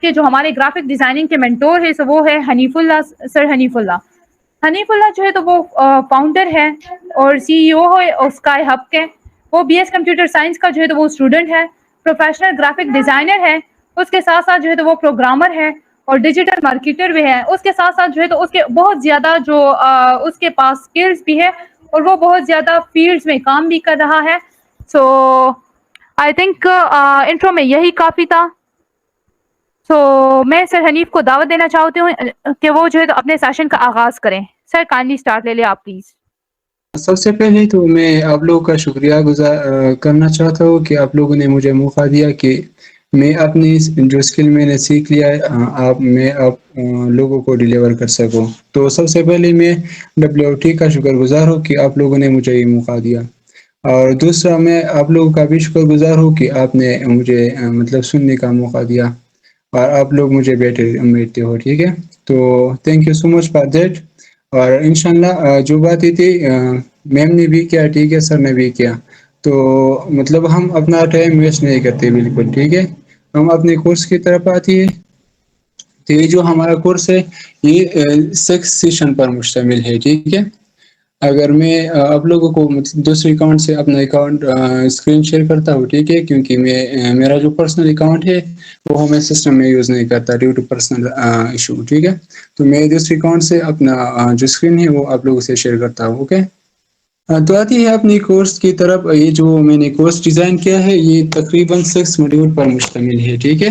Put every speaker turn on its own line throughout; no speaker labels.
کے جو ہمارے گرافک ڈیزائننگ کے مینٹور ہے وہ ہے حنیف اللہ سر حنیف اللہ جو ہے تو وہ فاؤنڈر ہے اور CEO ہے اسکائی ہب کے. وہ BS کمپیوٹر سائنس کا جو ہے تو وہ اسٹوڈنٹ ہے, پروفیشنل گرافک ڈیزائنر ہے, اس کے ساتھ ساتھ جو ہے تو وہ پروگرامر ہے اور ڈیجیٹل مارکیٹر بھی ہے. اس کے ساتھ ساتھ جو ہے تو اس کے بہت زیادہ جو اس کے پاس اسکلز بھی ہے اور وہ بہت زیادہ فیلڈز میں کام بھی کر رہا ہے. سو آئی تھنک انٹرو میں یہی کافی تھا. سو میں سر حنیف کو دعوت دینا چاہتی ہوں کہ وہ جو ہے تو اپنے سیشن کا آغاز کریں. سر کائنڈلی اسٹارٹ لے لیں آپ پلیز.
سب سے پہلے تو میں آپ لوگوں کا شکریہ گزار کرنا چاہتا ہوں کہ آپ لوگوں نے مجھے موقع دیا کہ میں اپنی جو اسکل میں نے سیکھ لیا ہے میں آپ لوگوں کو ڈیلیور کر سکوں. تو سب سے پہلے میں WOT کا شکر گزار ہوں کہ آپ لوگوں نے مجھے یہ موقع دیا, اور دوسرا میں آپ لوگوں کا بھی شکر گزار ہوں کہ آپ نے مجھے مطلب سننے کا موقع دیا اور آپ لوگ مجھے بیٹھتے ہو. ٹھیک ہے, تو thank you so much for that. اور انشاءاللہ جو باتیں تھی میم نے بھی کیا, ٹھیک ہے, سر نے بھی کیا, تو مطلب ہم اپنا ٹائم ویسٹ نہیں کرتے بالکل. ٹھیک ہے, ہم اپنے کورس کی طرف آتی ہے. تو یہ جو ہمارا کورس ہے یہ 6 سیشن پر مشتمل ہے. ٹھیک ہے, اگر میں آپ لوگوں کو دوسرے اکاؤنٹ سے اپنا اکاؤنٹ اسکرین شیئر کرتا ہوں. ٹھیک ہے, کیونکہ میرا جو پرسنل اکاؤنٹ ہے وہ میں سسٹم میں یوز نہیں کرتا ڈیو ٹو پرسنل ایشو. ٹھیک ہے, تو میں دوسرے اکاؤنٹ سے اپنا جو اسکرین ہے وہ آپ لوگوں سے شیئر کرتا ہوں. اوکے, تو آتی ہے اپنی کورس کی طرف. یہ جو میں نے کورس ڈیزائن کیا ہے یہ تقریباً 6 موڈیول پر مشتمل ہے. ٹھیک ہے,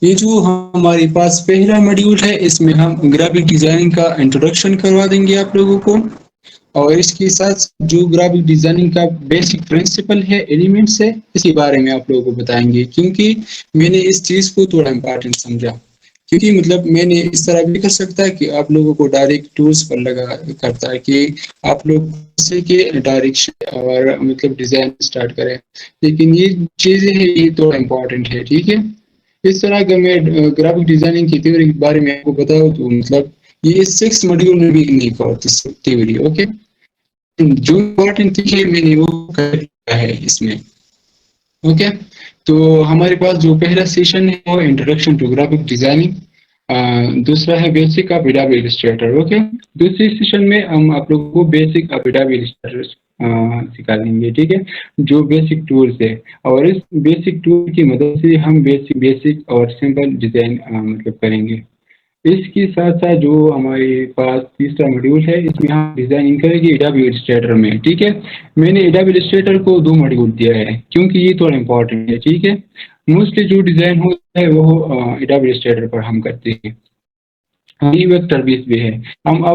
یہ جو ہمارے پاس پہلا موڈیول ہے اس میں ہم گرافک ڈیزائننگ کا انٹروڈکشن کروا دیں گے آپ لوگوں کو, اور اس کے ساتھ جو گرافک ڈیزائننگ کا بیسک پرنسپل ہے, ایلیمنٹس ہے, اس کے بارے میں آپ لوگوں کو بتائیں گے. کیونکہ میں نے اس چیز کو تھوڑا امپورٹنٹ سمجھا, کیونکہ مطلب میں نے اس طرح بھی کر سکتا ہے کہ آپ لوگوں کو ڈائریکٹ ٹولز پر لگا کرتا ہے کہ آپ لوگ سے کہ ڈائریکشن اور مطلب ڈیزائن اسٹارٹ کریں, لیکن یہ چیزیں ہیں یہ تو امپورٹنٹ ہے. ٹھیک ہے, اس طرح اگر میں گرافک ڈیزائننگ کی تھیوری کے بارے میں آپ کو بتاؤں تو مطلب یہ 6 موڈیول میں بھی نہیں پڑتی تھیوری. اوکے, جو امپورٹنٹ ہے میں نے وہ کیا ہے اس میں. اوکے, تو ہمارے پاس جو پہلا سیشن ہے وہ انٹروڈکشن ٹو گرافک ڈیزائننگ, دوسرا ہے بیسک آف اڈوبی السٹریٹر. اوکے, دوسری سیشن میں ہم آپ لوگوں کو بیسک آف اڈوبی السٹریٹر سکھا دیں گے. ٹھیک ہے, جو بیسک ٹولز ہے, اور اس بیسک ٹول کی مدد سے ہم بیسک اور سمپل ڈیزائن مطلب کریں گے. اس کے ساتھ ساتھ جو ہمارے پاس تیسرا موڈیول ہے اس میں ہم ڈیزائننگ کریں گے اڈوبی السٹریٹر میں. ٹھیک ہے, میں نے اڈوبی السٹریٹر کو 2 موڈیول دیا ہے کیونکہ یہ تھوڑا امپورٹنٹ ہے. ٹھیک ہے, موسٹلی جو ڈیزائن ہوتا ہے وہ اڈوبی السٹریٹر پر ہم کرتے ہیں. یہ ویکٹر بیس بھی ہے.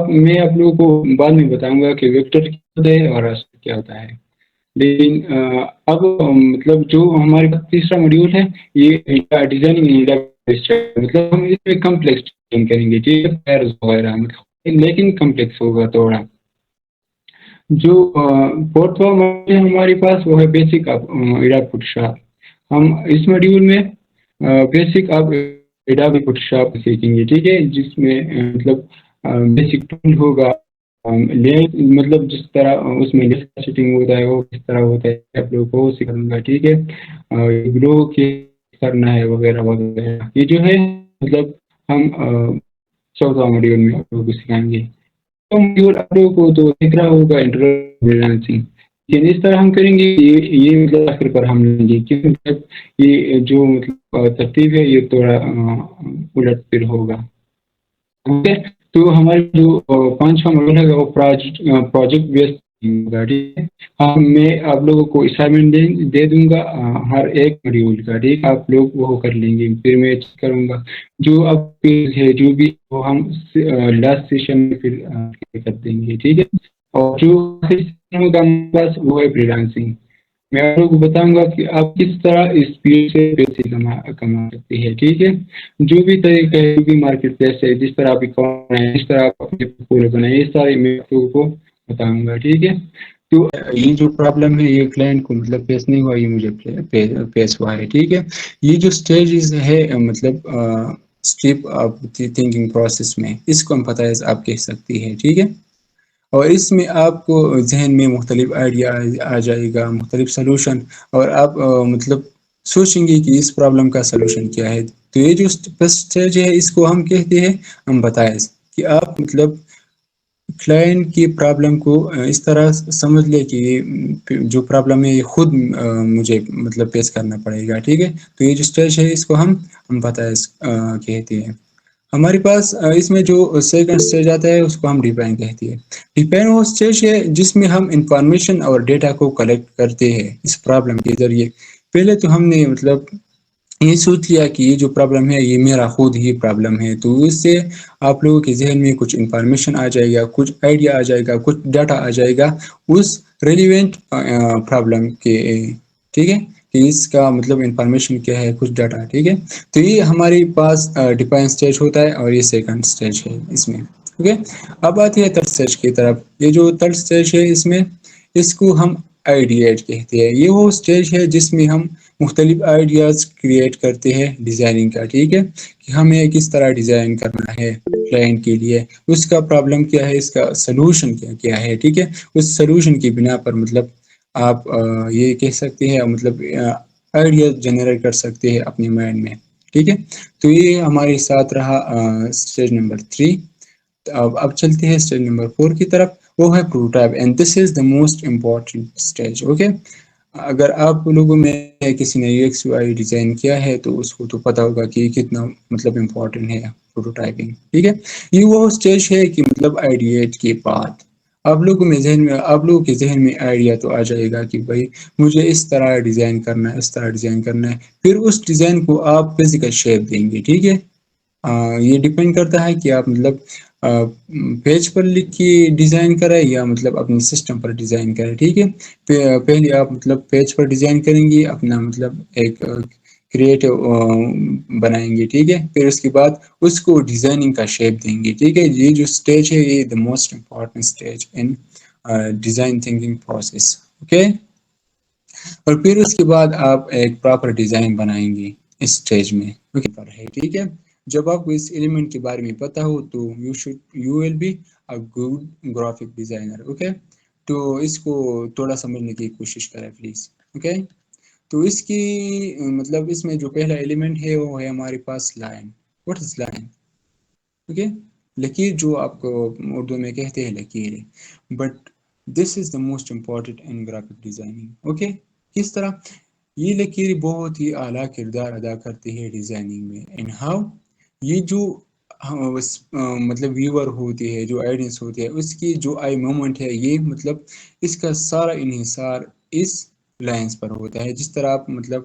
میں آپ لوگوں کو بعد میں بتاؤں گا کہ ویکٹر کیا ہوتا ہے اور راسٹر کیا ہوتا ہے. لیکن اب مطلب جو ہمارے پاس تیسرا موڈیول ہے یہ ڈیزائننگ مطلب ہم اس میں کمپلیکس کریں گے. ٹھیک ہے, پیرز وغیرہ مطلب لیکن کمپلیکس ہوگا تھوڑا. جو فورتھواں موڈیول ہے ہمارے پاس وہ ہے بیسک آف اڈوبی فوٹوشاپ. ہم اس موڈیول میں بیسک آف اڈوبی فوٹوشاپ سیکھیں گے. ٹھیک ہے, جس میں مطلب بیسک ٹول ہوگا, مطلب جس طرح اس میں سیٹنگ ہوتا ہے وہ کس طرح ہوتا ہے آپ لوگوں کو سکھاؤں گا. ٹھیک ہے, گلو کے کرنا ہے وغیرہ وغیرہ. یہ جو ہے مطلب ہم 14واں موڈیول میں آپ لوگوں کو سکھائیں گے. موڈیول آپ لوگوں کو تو دیکھ رہا ہوگا انٹروڈکشن, لیکن اس طرح ہم کریں گے یہ مطلب آخر پر ہم لیں گے کیونکہ یہ جو مطلب ترتیب ہے یہ تھوڑا الٹ پھر ہوگا. اوکے, تو ہمارے جو 5واں موڈیول ہے وہ پروجیکٹ بیسڈ ہوگا. ٹھیک ہے, میں آپ لوگوں کو اسائنمنٹ دے دوں گا ہر ایک موڈیول کا. ٹھیک, آپ لوگ وہ کر لیں گے, پھر میں چیک کروں گا جو اب ہے جو بھی وہ ہم لاسٹ سیشن میں پھر کر دیں گے. ٹھیک ہے, اور جو ہوگا ہمارے پاس وہ ہے فری لانسنگ. میں آپ لوگوں کو بتاؤں گا کہ آپ کس طرح اس فیلڈ سے پیسے کما سکتے ہیں. ٹھیک ہے, جو بھی طریقہ ہے جو بھی مارکیٹ پلیس ہے, جس طرح آپ اکاؤنٹ بنائیں, جس طرح آپ اپنے پورے بنائیں, یہ سارے میں آپ لوگوں کو بتاؤں گا. ٹھیک ہے, تو یہ جو پرابلم ہے یہ کلائنٹ کو مطلب فیس نہیں ہوا, یہ مجھے فیس ہوا ہے. ٹھیک ہے, یہ جو اسٹیجز ہے مطلب اسٹیپ آف تھنکنگ پروسیس میں, اس کو ہم پتہ ہے آپ کہہ سکتی ہے. ٹھیک ہے, اور اس میں آپ کو ذہن میں مختلف آئیڈیا آ جائے گا, مختلف سلوشن, اور آپ مطلب سوچیں گے کہ اس پرابلم کا سلوشن کیا ہے. تو یہ جو فرسٹ اسٹیج ہے اس کو ہم کہتے ہیں امبتائز، کہ آپ مطلب کلائنٹ کی پرابلم کو اس طرح سمجھ لے کہ یہ جو پرابلم ہے یہ خود مجھے مطلب فیس کرنا پڑے گا، ٹھیک ہے. تو یہ جو اسٹیج ہے اس کو ہم امبتائز کہتے ہیں. ہمارے پاس اس میں جو سیکنڈ اسٹیج آتا ہے اس کو ہم ڈیفائن کہتے ہیں. ڈیفائن وہ اسٹیج ہے جس میں ہم انفارمیشن اور ڈیٹا کو کلیکٹ کرتے ہیں اس پرابلم کے ذریعے. پہلے تو ہم نے مطلب یہ سوچ لیا کہ یہ جو پرابلم ہے یہ میرا خود ہی پرابلم ہے، تو اس سے آپ لوگوں کے ذہن میں کچھ انفارمیشن آ جائے گا، کچھ آئیڈیا آ جائے گا، کچھ ڈاٹا آ جائے گا اس ریلیونٹ پرابلم کے، ٹھیک ہے، کہ اس کا مطلب انفارمیشن کیا ہے، کچھ ڈاٹا، ٹھیک ہے. تو یہ ہمارے پاس ڈیفائن اسٹیج ہوتا ہے اور یہ سیکنڈ اسٹیج ہے اس میں. اوکے، اب آتی ہے تھرڈ اسٹیج کی طرف. یہ جو تھرڈ اسٹیج ہے اس کو ہم آئیڈیٹ کہتے ہیں. یہ وہ اسٹیج ہے جس میں ہم مختلف آئیڈیاز کریٹ کرتے ہیں ڈیزائننگ کا، ٹھیک ہے، کہ ہمیں کس طرح ڈیزائن کرنا ہے کلائنٹ کے لیے، اس کا پرابلم کیا ہے، اس کا سلوشن کیا ہے، ٹھیک ہے. اس سلوشن کی بنا پر مطلب آپ یہ کہہ سکتے ہیں مطلب آئیڈیا جنریٹ کر سکتے ہیں اپنے مائنڈ میں، ٹھیک ہے. تو یہ ہمارے ساتھ رہا اسٹیج نمبر 3. اب چلتے ہیں اسٹیج نمبر 4 کی طرف، وہ ہے prototype, and this is the most important stage. Okay, اگر آپ لوگوں میں کسی نے you x you I design کیا ہے تو اس کو تو پتہ ہوگا کہ کتنا مطلب امپورٹنٹ ہے پروٹوٹائپنگ، ٹھیک ہے. یہ وہ اسٹیج ہے کہ مطلب آئیڈیٹ کے بعد آپ لوگوں کے ذہن میں آئیڈیا تو آ جائے گا کہ بھائی مجھے اس طرح ڈیزائن کرنا ہے، اس طرح ڈیزائن کرنا ہے. پھر اس ڈیزائن کو آپ فزیکل شیپ دیں گے، ٹھیک ہے. یہ ڈیپینڈ کرتا ہے کہ آپ مطلب پیج پر لکھ کے ڈیزائن کریں یا مطلب اپنے سسٹم پر ڈیزائن کریں، ٹھیک ہے. پہلے آپ مطلب پیج پر ڈیزائن کریں گے، اپنا مطلب ایک کریٹو بنائیں گے، ٹھیک ہے. پھر اس کے بعد اس کو ڈیزائننگ کا شیپ دیں گے، ٹھیک ہے. یہ جو اسٹیج ہے یہ دا most important stage in design thinking process. Okay, اور پھر اس کے بعد آپ ایک پراپر ڈیزائن بنائیں گے اس اسٹیج میں، ٹھیک ہے. جب آپ کو اس ایلیمنٹ کے بارے میں پتہ ہو تو you will be a good graphic designer. Okay, تو اس کو تھوڑا سمجھنے کی کوشش کریں پلیز. اوکے، تو اس کی مطلب اس میں جو پہلا ایلیمنٹ ہے وہ ہے ہمارے پاس line. What is line? Okay, لکیر جو آپ کو اردو میں کہتے ہیں لکیر، but this is the most important in graphic designing. Okay, کس طرح یہ لکیر بہت ہی اعلیٰ کردار ادا کرتی ہے ڈیزائننگ میں. ان ہاؤ، یہ جو مطلب ویور ہوتی ہے، جو آئیڈینس ہوتی ہے، اس کی جو آئی مومنٹ ہے، یہ مطلب اس کا سارا انحصار اس لائنس پر ہوتا ہے. جس طرح آپ مطلب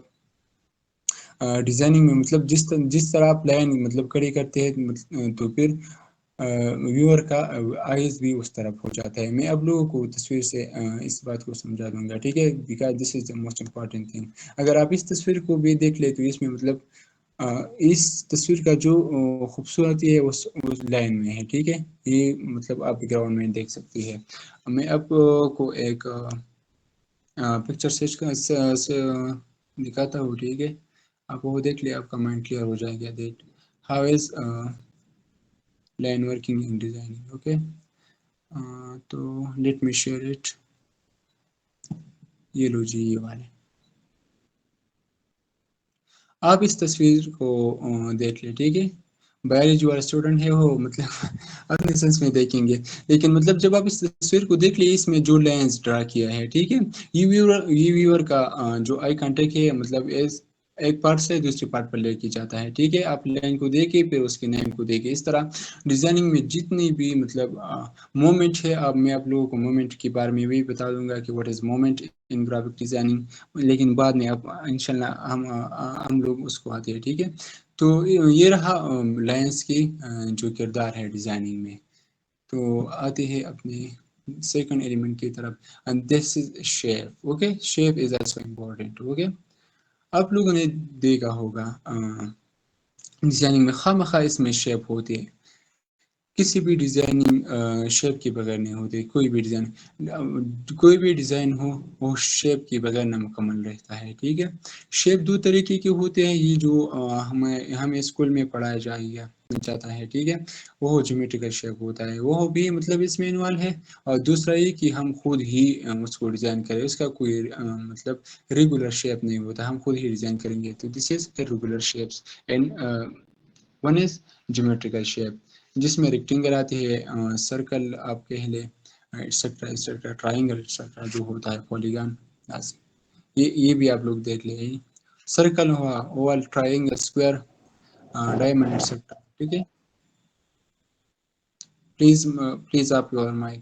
ڈیزائننگ میں مطلب جس طرح آپ لائن مطلب کھڑی کرتے ہیں تو پھر ویور کا آئیز بھی اس طرف ہو جاتا ہے. میں اب لوگوں کو تصویر سے اس بات کو سمجھا دوں گا، ٹھیک ہے، because this is the most important thing. اگر آپ اس تصویر کو بھی دیکھ لیں تو اس میں مطلب اس تصویر کا جو خوبصورتی ہے اس لائن میں ہے، ٹھیک ہے. یہ مطلب آپ گراؤنڈ میں دیکھ سکتی ہے. میں آپ کو ایک پکچر دکھاتا ہوں، ٹھیک ہے. آپ وہ دیکھ لیں، آپ کا مائنڈ کلیئر ہو جائے گا. That how is line working in designing. Okay, تو لیٹ می شیئر اٹ. یہ لو جی، یہ والے آپ اس تصویر کو دیکھ لیں، ٹھیک ہے. بایولوجی والا اسٹوڈنٹ ہے وہ مطلب اپنے سینس میں دیکھیں گے، لیکن مطلب جب آپ اس تصویر کو دیکھ لیں اس میں جو لائنز ڈرا کیا ہے، ٹھیک ہے، یہ ویور کا جو آئی کانٹیکٹ ہے مطلب ایک پارٹ سے دوسری پارٹ پر لے کے جاتا ہے، ٹھیک ہے. آپ لائن کو دیکھیں پھر اس کے نیم کو دیکھیں. اس طرح ڈیزائننگ میں جتنی بھی مطلب مومنٹ ہے، اب میں آپ لوگوں کو مومنٹ کے بارے میں بھی بتا دوں گا کہ what is moment in graphic designing, لیکن بعد میں اب انشاءاللہ ہم لوگ اس کو آتے ہیں، ٹھیک ہے. تو یہ رہا لائنس کی جو کردار ہے ڈیزائننگ میں. تو آتے ہیں اپنے سیکنڈ ایلیمنٹ کی طرف، and this is shape. okay, shape is also important. okay, آپ لوگوں نے دیکھا ہوگا ڈیزائننگ میں خواہ مخواہ اس میں شیپ ہوتی ہے. کسی بھی ڈیزائننگ شیپ کے بغیر نہیں ہوتے. کوئی بھی ڈیزائن ہو وہ شیپ کے بغیر نامکمل رہتا ہے. ٹھیک ہے. شیپ دو طریقے کے ہوتے ہیں. یہ جو ہمیں اسکول میں پڑھایا جاتا ہے. ٹھیک ہے. وہ جیومیٹریکل شیپ ہوتا ہے. وہ بھی مطلب اس میں انوالو ہے. اور دوسرا یہ کہ ہم خود ہی اس کو ڈیزائن کریں. اس کا کوئی مطلب ریگولر شیپ نہیں ہوتا. ہم خود ہی ڈیزائن کریں گے. تو this is regular shapes and one is geometrical shape جس میں ریکٹینگل آتی ہے, سرکل آپ کہہ لیں, ایٹسٹرا ٹرائنگل جو ہوتا ہے, پولیگان, یہ بھی آپ لوگ دیکھ لیں. سرکل ہوا, Oval, triangle, square, diamond etcetera. ٹھیک ہے. پلیز آپ یور مائک.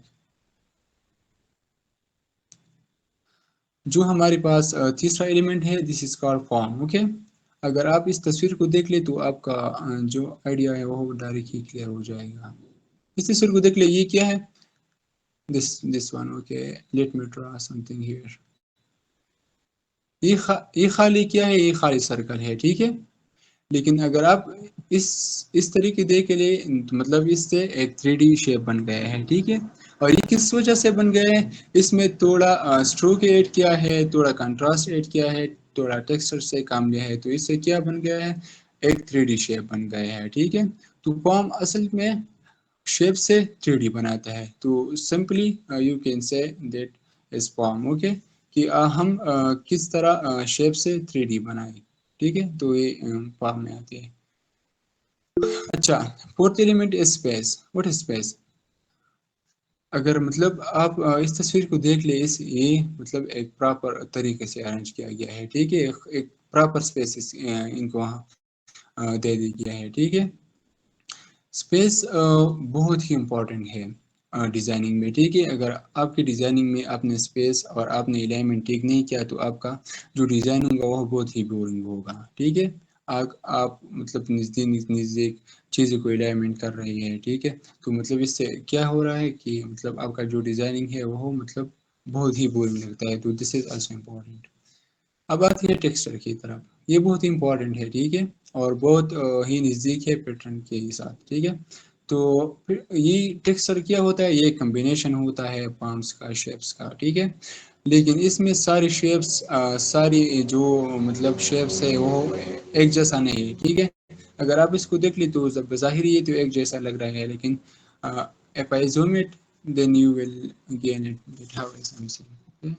جو ہمارے پاس تیسرا ایلیمنٹ ہے, دس از کالڈ فارم. اوکے. اگر آپ اس تصویر کو دیکھ لیں تو آپ کا جو آئیڈیا ہے وہ ڈائریکٹ ہی کلیئر ہو جائے گا. اس تصویر کو دیکھ لیں. یہ کیا ہے؟ this one. Okay, let me draw something here. یہ خالی کیا ہے؟ یہ خالی سرکل ہے. ٹھیک ہے. لیکن اگر آپ اس طریقے دیکھ لیں, مطلب اس سے ایک 3D شیپ بن گیا ہے. ٹھیک ہے. اور یہ کس وجہ سے بن گیا ہے؟ اس میں تھوڑا اسٹروک ایڈ کیا ہے, تھوڑا کنٹراسٹ ایڈ کیا ہے, تھوڑا ٹیکسچر سے کام لیا ہے. تو اس سے کیا بن گیا ہے؟ ایک 3D شیپ بن گیا ہے. ٹھیک ہے. تو فارم اصل میں شیپ سے 3D بناتا ہے. تو simply you can say that is form. Okay. کہ ہم کس طرح شیپ سے 3D بنائیں. ٹھیک ہے. تو یہ فارم میں آتی ہے. اچھا, fourth element is space. What is space? اگر مطلب آپ اس تصویر کو دیکھ لیں, یہ مطلب ایک پراپر طریقے سے ارینج کیا گیا ہے. ٹھیک ہے. ایک پراپر اسپیس ان کو دے دی گیا ہے. ٹھیک ہے. اسپیس بہت ہی امپورٹنٹ ہے ڈیزائننگ میں. ٹھیک ہے. اگر آپ کی ڈیزائننگ میں آپ نے اسپیس اور آپ نے الائنمنٹ ٹھیک نہیں کیا تو آپ کا جو ڈیزائن ہوگا وہ بہت ہی بورنگ ہوگا. ٹھیک ہے. آپ مطلب نزدیک چیزوں کو الائنمنٹ کر رہے ہیں. ٹھیک ہے. تو مطلب اس سے کیا ہو رہا ہے کہ مطلب آپ کا جو ڈیزائننگ ہے وہ مطلب بہت ہی بورنگ لگتا ہے. تو دس از آلسو امپورٹنٹ. اب آتی ہے ٹیکسچر کی طرف. یہ بہت ہی امپورٹنٹ ہے. ٹھیک ہے. اور بہت ہی نزدیک ہے پیٹرن کے ساتھ. ٹھیک ہے. تو یہ ٹیکسچر کیا ہوتا ہے؟ یہ کمبینیشن ہوتا ہے فارمس کا, شیپس کا. ٹھیک ہے. لیکن اس میں ساری شیپس ساری جو مطلب شیپس ہے وہ ایک جیسا نہیں ہے. ٹھیک ہے. اگر آپ اس کو دیکھ لیں تو بظاہر یہ تو ایک جیسا لگ رہا ہے, لیکن if I zoom it then you will gain it that how is something.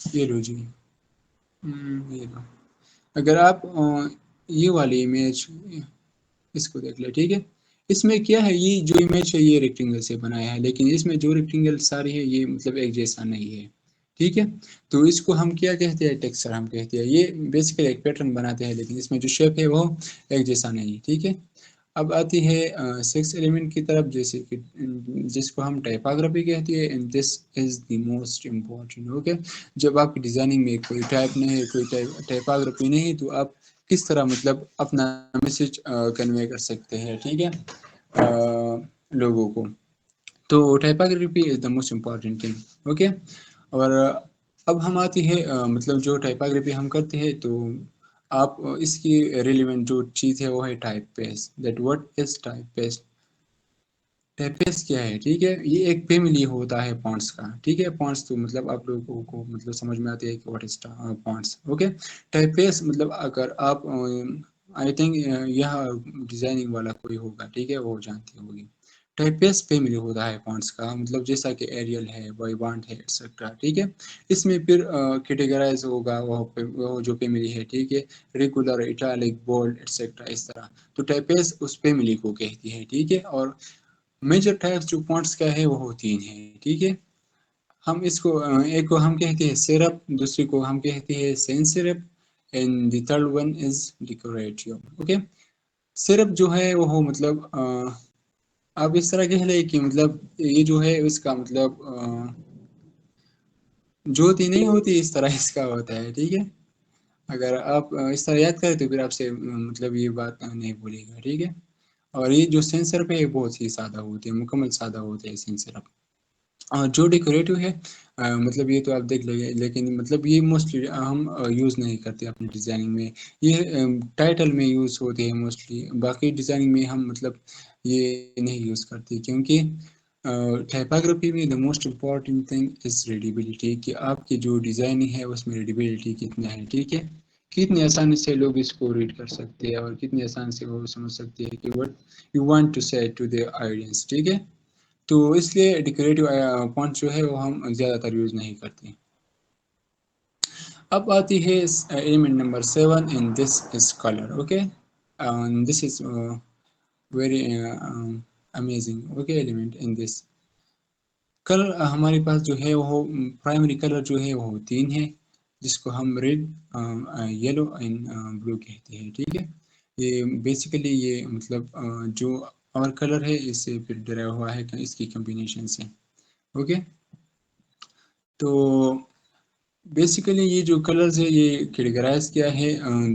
یہ لو جی, یہ لو. اگر آپ یہ والی امیج اس کو دیکھ لیں. ٹھیک ہے. اس میں کیا ہے, یہ جو امیج ہے یہ ریکٹینگل سے بنایا ہے, لیکن اس میں جو ریکٹینگل ساری ہے یہ مطلب ایک جیسا نہیں ہے. ٹھیک ہے. تو اس کو ہم کیا کہتے ہیں؟ ٹیکسچر ہم کہتے ہیں. یہ بیسیکلی ایک پیٹرن بناتے ہیں, لیکن اس میں جو شیپ ہے وہ ایک جیسا نہیں. ٹھیک ہے. اب آتی ہے سکس ایلیمنٹ کی طرف, جیسے کہ جس کو ہم ٹائپوگرافی کہتے ہیں. And this is the most important. Okay. جب آپ کی ڈیزائننگ میں کوئی ٹائپ نہیں ہے, کوئی ٹائپوگرافی نہیں ہے, تو آپ کس طرح مطلب اپنا میسج کنوے کر سکتے ہیں. ٹھیک ہے. لوگوں کو. تو typography is the most important thing. Okay. اور اب ہم آتی ہے مطلب جو ٹائپوگرافی ہم کرتے ہیں, تو آپ اس کی ریلیونٹ جو چیز ہے وہ ہے typeface. That what is typeface? Typeface کیا ہے؟ ٹھیک ہے. یہ ایک فیملی ہوتا ہے فونٹس کا. ٹھیک ہے. فونٹس تو مطلب آپ لوگوں کو مطلب سمجھ میں آتے ہے کہ what is fonts. Okay. Typeface مطلب اگر آپ آئی تھنک یہاں ڈیزائننگ والا کوئی ہوگا, ٹھیک ہے, وہ جانتے ہوگی. ٹائپ پیس فیملی ہوتا ہے فونٹس کا, مطلب جیسا کہ ایریل ہے, وائبانٹ ہے, ایٹسٹرا. ٹھیک ہے. اس میں پھر کیٹیگرائز ہوگا وہ جو فیملی ہے. ٹھیک ہے. ریگولر, اٹالک, بولڈ, ایٹسٹرا, اس طرح. تو ٹائپ پیس اس فیملی کو کہتی ہے. ٹھیک ہے. اور میجر ٹائپس جو فونٹس کا ہے وہ 3 ہیں. ٹھیک ہے. ہم اس کو ایک کو ہم کہتے ہیں سیرپ, دوسری کو ہم کہتے ہیں sense syrup, and the third one is decorative. Okay. Syrup جو ہے وہ مطلب آپ اس طرح کہہ لیں کہ مطلب یہ جو ہے اس کا مطلب جوتی نہیں ہوتی, اس طرح اس کا ہوتا ہے. ٹھیک ہے. اگر آپ اس طرح یاد کریں تو پھر آپ سے مطلب یہ بات نہیں بھولے گا. ٹھیک ہے. اور یہ جو سینسر پہ بہت ہی سادہ ہوتے ہیں, مکمل سادہ ہوتے ہیں سینسر. اور جو ڈیکوریٹو ہے مطلب یہ تو آپ دیکھ لیں گے، لیکن مطلب یہ موسٹلی ہم یوز نہیں کرتے اپنی ڈیزائننگ میں، یہ ٹائٹل میں یوز ہوتے ہیں موسٹلی، باقی ڈیزائننگ میں ہم مطلب یہ نہیں یوز کرتے، کیونکہ ٹائپاگرافی میں دا most important thing is readability, کہ آپ کی جو ڈیزائننگ ہے اس میں ریڈیبلٹی کتنا ہے، ٹھیک ہے، کتنی آسانی سے لوگ اس کو ریڈ کر سکتے ہیں اور کتنی آسانی سے وہ سمجھ سکتے ہیں کہ what you want to say to the audience، ٹھیک ہے، تو اس لیے ڈیکوریٹو فونٹ جو ہے وہ ہم زیادہ تر یوز نہیں کرتے۔ اب آتی ہے element number 7 in this is color، okay, this is very amazing، okay, element in this colour ہمارے پاس جو ہے وہ پرائمری کلر جو ہے وہ 3 ہے، جس کو ہم ریڈ، یلو اینڈ بلو کہتے ہیں، ٹھیک ہے، یہ بیسیکلی یہ مطلب جو اور کلر ہے اس سے پھر ڈرا ہوا ہے اس کی کمبینیشن سے، اوکے، تو بیسیکلی یہ جو کلرز ہے یہ کیٹیگرائز کیا ہے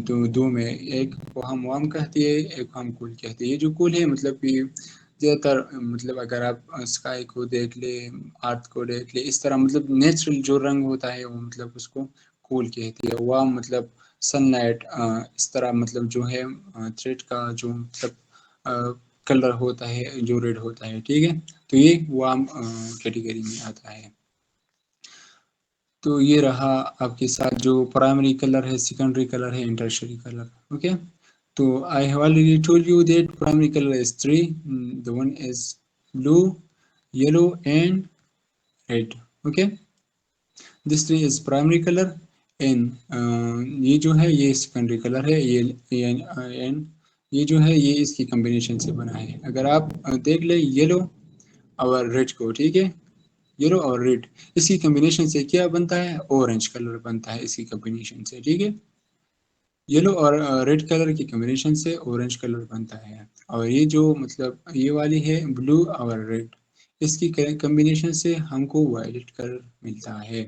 تو دو میں، ایک کو ہم وارم کہتے ہیں، ایک کو ہم کول کہتے ہیں۔ یہ جو کول ہے مطلب یہ زیادہ تر مطلب اگر آپ اسکائی کو دیکھ لیں، ارتھ کو دیکھ لیں، اس طرح مطلب نیچرل جو رنگ ہوتا ہے وہ مطلب اس کو کول کہتے ہیں۔ وارم مطلب سن لائٹ، اس طرح مطلب جو ہے تھریڈ کا جو مطلب کلر ہوتا ہے جو ریڈ ہوتا ہے، ٹھیک ہے، تو یہ وارم کیٹیگری میں آتا ہے۔ تو یہ رہا آپ کے ساتھ جو پرائمری کلر ہے، سیکنڈری کلر ہے، ٹرشری کلر، اوکے، تو I have already told you that primary color is three. The one is blue, yellow and red. Okay, this three is primary color and یہ جو ہے یہ secondary color ہے، and یہ جو ہے یہ اس کی combination سے بنا ہے۔ اگر آپ دیکھ لیں yellow اور red کو، ٹھیک ہے، یلو اور ریڈ اس کی کمبینیشن سے کیا بنتا ہے؟ اورنج کلر بنتا ہے اس کی کمبینیشن سے، ٹھیک ہے، یلو اور ریڈ کلر کی کمبینیشن سے اورنج کلر بنتا ہے، اور یہ جو مطلب یہ والی ہے بلو اور ریڈ، اس کی کمبینیشن سے ہم کو وائلٹ کلر ملتا ہے،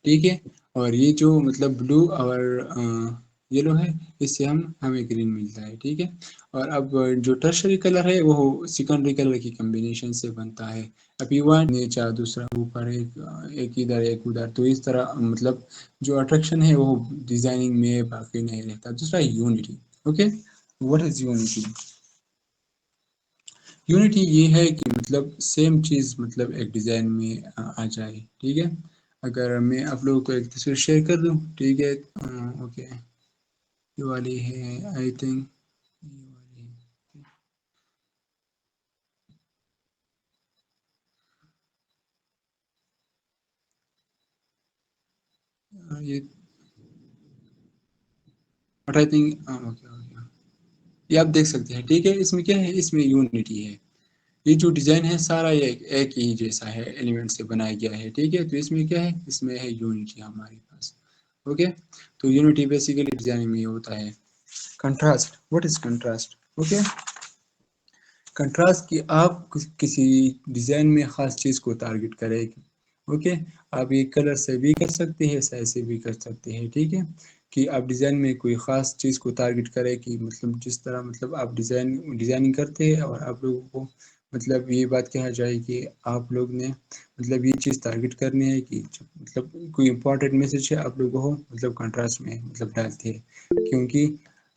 ٹھیک ہے، اور یہ جو مطلب بلو اور یلو ہے اس سے ہمیں گرین ملتا ہے، ٹھیک ہے، اور اب جو ٹرشری کلر ہے وہ سیکنڈری کلر کی کمبینیشن سے بنتا ہے۔ اب یو وانٹ نیچر دوسرا اوپر ایک ادھر ایک ادھر، تو اس طرح مطلب جو اٹریکشن ہے وہ ڈیزائننگ میں باقی نہیں رہتا۔ دوسرا unity, okay, what is unity? Unity یہ ہے کہ مطلب سیم چیز مطلب ایک ڈیزائن میں آ جائے، ٹھیک ہے، اگر میں آپ لوگوں کو ایک تصویر شیئر کر دوں، ٹھیک ہے، اوکے، یہ والی ہے آئی تھنک، یہ آئی تھنک، اوکے، یہ آپ دیکھ سکتے ہیں، ٹھیک ہے، اس میں کیا ہے؟ اس میں یونٹی ہے، یہ جو ڈیزائن ہے سارا یہ ایک ہی جیسا ہے، ایلیمنٹ سے بنایا گیا ہے، ٹھیک ہے، تو اس میں کیا ہے؟ اس میں ہے یونٹی ہمارے پاس، اوکے، تو یونٹی بیسیکلی ڈیزائن میں ہوتا ہے۔ Contrast, what is contrast? Okay, contrast کی آپ کسی ڈیزائن میں خاص چیز کو ٹارگٹ کریں، اوکے، آپ یہ کلر سے بھی کر سکتے ہیں، سائز سے بھی کر سکتے ہیں، ٹھیک ہے، کہ آپ ڈیزائن میں کوئی خاص چیز کو ٹارگٹ کریں کہ مطلب جس طرح مطلب آپ ڈیزائننگ کرتے ہیں اور آپ لوگوں کو مطلب یہ بات کہا جائے کہ آپ لوگ نے مطلب یہ چیز ٹارگٹ کرنی ہے کہ مطلب کوئی امپورٹنٹ میسج ہے آپ لوگوں کو مطلب کنٹراسٹ میں مطلب ڈالتے ہیں، کیونکہ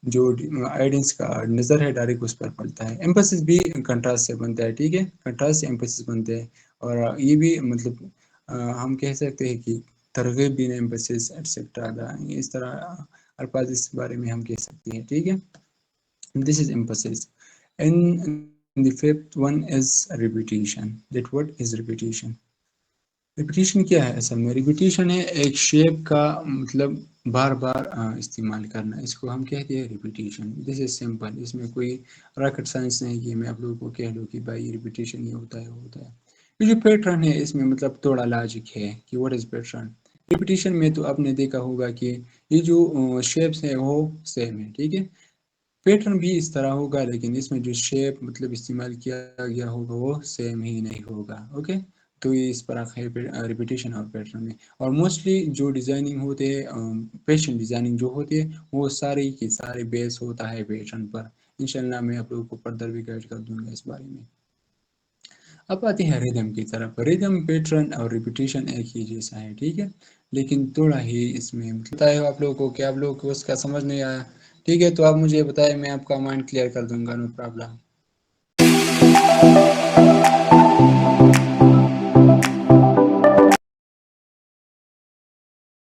جو آئیڈینس کا نظر ہے ڈائریکٹ اس پر پڑتا ہے۔ ایمپسس بھی کنٹراسٹ سے بنتا ہے، ٹھیک ہے، کنٹراسٹ سے ایمپسس بنتے ہیں، اور یہ بھی مطلب ہم کہہ سکتے ہیں کہ ترغیب بھی ایمپسس ایٹسیٹرا، اس طرح الفاظ اس بارے میں ہم کہہ سکتے ہیں، ٹھیک ہے، this is emphasis and the fifth one is repetition. That what is repetition? Repetition کیا ہے؟ اصل میں ریپیٹیشن ہے ایک شیپ کا مطلب بار بار استعمال کرنا، اس کو ہم کہتے ہیں ریپیٹیشن۔ دس از سمپل، اس میں کوئی راکٹ سائنس نہیں کہ میں آپ لوگوں کو کہہ دوں کہ بھائی ریپیٹیشن یہ ہوتا ہے وہ ہوتا ہے۔ یہ جو پیٹرن ہے اس میں مطلب تھوڑا لاجک ہے کہ واٹ از پیٹرن۔ ریپیٹیشن میں تو آپ نے دیکھا ہوگا کہ یہ جو شیپس ہیں وہ سیم ہے، ٹھیک ہے، پیٹرن بھی اس طرح ہوگا لیکن اس میں جو شیپ مطلب استعمال کیا گیا ہوگا وہ سیم ہی نہیں ہوگا، اوکے، تو یہ اس پر ہے ریپیٹیشن اور پیٹرن میں۔ اور موسٹلی جو ڈیزائننگ ہوتے ہیں، فیشن ڈیزائننگ جو ہوتی ہے وہ سارے کی سارے بیس ہوتا ہے پیٹرن پر۔ انشاءاللہ میں آپ لوگوں کو فردر بھی گائڈ کر دوں گا اس بارے میں۔ اب آتے ہیں ریدم کی طرف. ریدم پیٹرن اور ریپیٹیشن ایک ہی جیسا ہے، ٹھیک ہے، لیکن تھوڑا ہی اس میں بتایا آپ لوگوں کو کہ آپ لوگوں کو اس کا سمجھ نہیں آیا. ٹھیک ہے، تو آپ مجھے بتائیں، میں آپ کا مائنڈ کلیئر کر دوں گا، نو پرابلم.